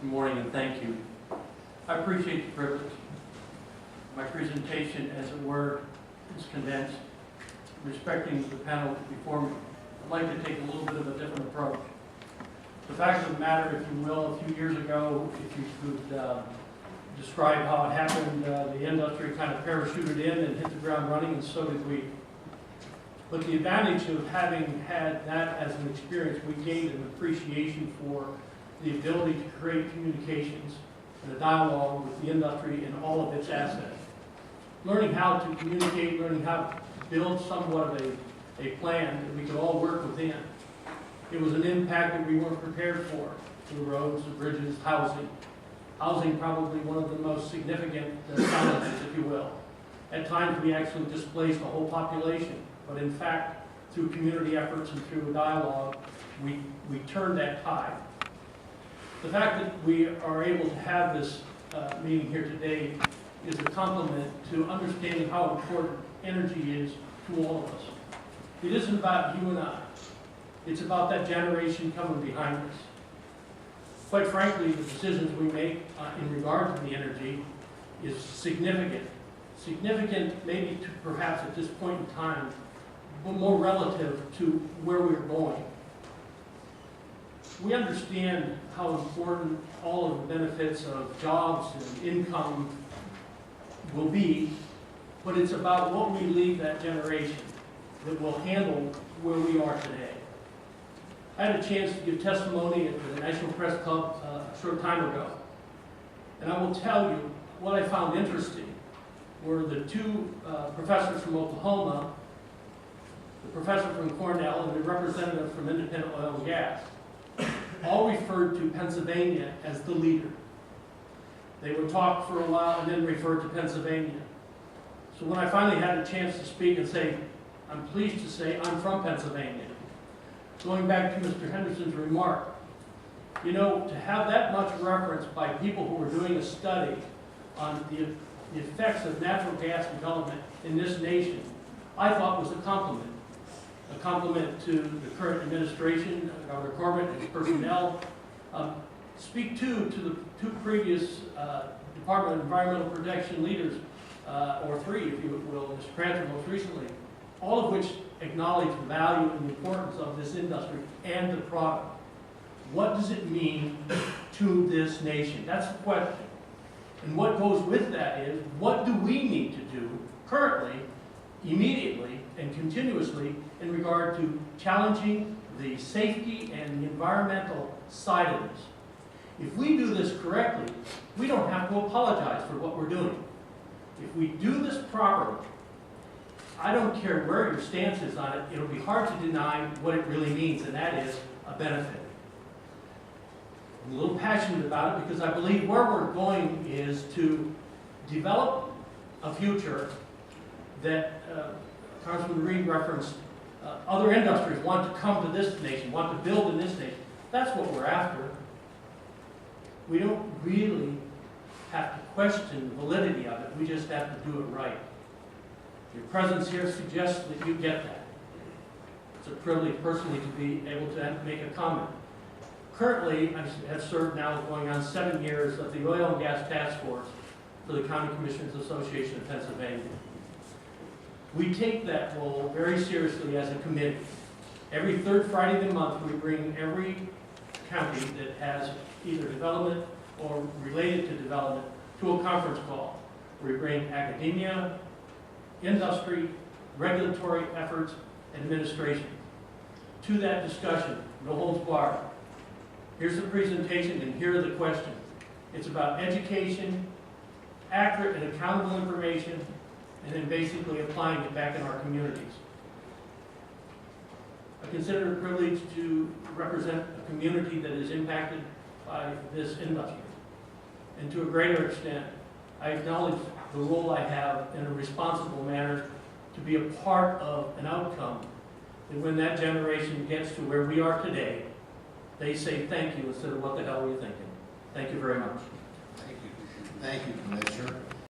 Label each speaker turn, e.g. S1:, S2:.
S1: Good morning and thank you. I appreciate the privilege. My presentation, as it were, is condensed. Respecting the panel before me, I'd like to take a little bit of a different approach. The fact of the matter, if you will, a few years ago, if you could describe how it happened, the industry kind of parachuted in and hit the ground running, and so did we. But the advantage of having had that as an experience, we gained an appreciation for the ability to create communications and a dialogue with the industry and all of its assets. Learning how to communicate, learning how to build somewhat of a plan that we could all work within. It was an impact that we weren't prepared for. The roads, the bridges, housing. Housing probably one of the most significant challenges, if you will. At times we actually displaced the whole population, but in fact, through community efforts and through dialogue, we turned that tide. The fact that we are able to have this meeting here today is a compliment to understanding how important energy is to all of us. It isn't about you and I. It's about that generation coming behind us. Quite frankly, the decisions we make in regard to the energy is significant. Significant maybe to perhaps at this point in time, but more relative to where we're going. We understand how important all of the benefits of jobs and income will be, but it's about what we leave that generation that will handle where we are today. I had a chance to give testimony at the National Press Club a short time ago, and I will tell you what I found interesting were the two professors from Oklahoma, the professor from Cornell, and the representative from Independent Oil and Gas, all referred to Pennsylvania as the leader. They would talk for a while and then refer to Pennsylvania. So when I finally had a chance to speak and say, I'm pleased to say I'm from Pennsylvania. Going back to Mr. Henderson's remark, you know, to have that much reference by people who were doing a study on the effects of natural gas development in this nation, I thought was a compliment. A compliment to the current administration, Governor Corbett and his personnel. Speak to the two previous Department of Environmental Protection leaders, or three, if you will, Mr. Pranter most recently, all of which acknowledge the value and the importance of this industry and the product. What does it mean to this nation? That's the question. And what goes with that is, what do we need to do currently, immediately, and continuously in regard to challenging the safety and the environmental side of this? If we do this correctly, we don't have to apologize for what we're doing. If we do this properly, I don't care where your stance is on it, it'll be hard to deny what it really means, and that is a benefit. I'm a little passionate about it because I believe where we're going is to develop a future that Congressman Reed referenced. Other industries want to come to this nation, want to build in this nation. That's what we're after. We don't really have to question the validity of it. We just have to do it right. Your presence here suggests that you get that. It's a privilege personally to be able to make a comment. Currently, I have served now going on 7 years of the Oil and Gas Task Force for the County Commissioners Association of Pennsylvania. We take that role very seriously as a committee. Every third Friday of the month, we bring every county that has either development or related to development to a conference call. We bring academia, industry, regulatory efforts, and administration to that discussion, no holds barred. Here's the presentation and here are the questions. It's about education, accurate and accountable information, and then basically applying it back in our communities. I consider it a privilege to represent a community that is impacted by this industry. And to a greater extent, I acknowledge the role I have in a responsible manner to be a part of an outcome that when that generation gets to where we are today, they say thank you instead of what the hell were you thinking. Thank you very much.
S2: Thank you. Thank you, Commissioner.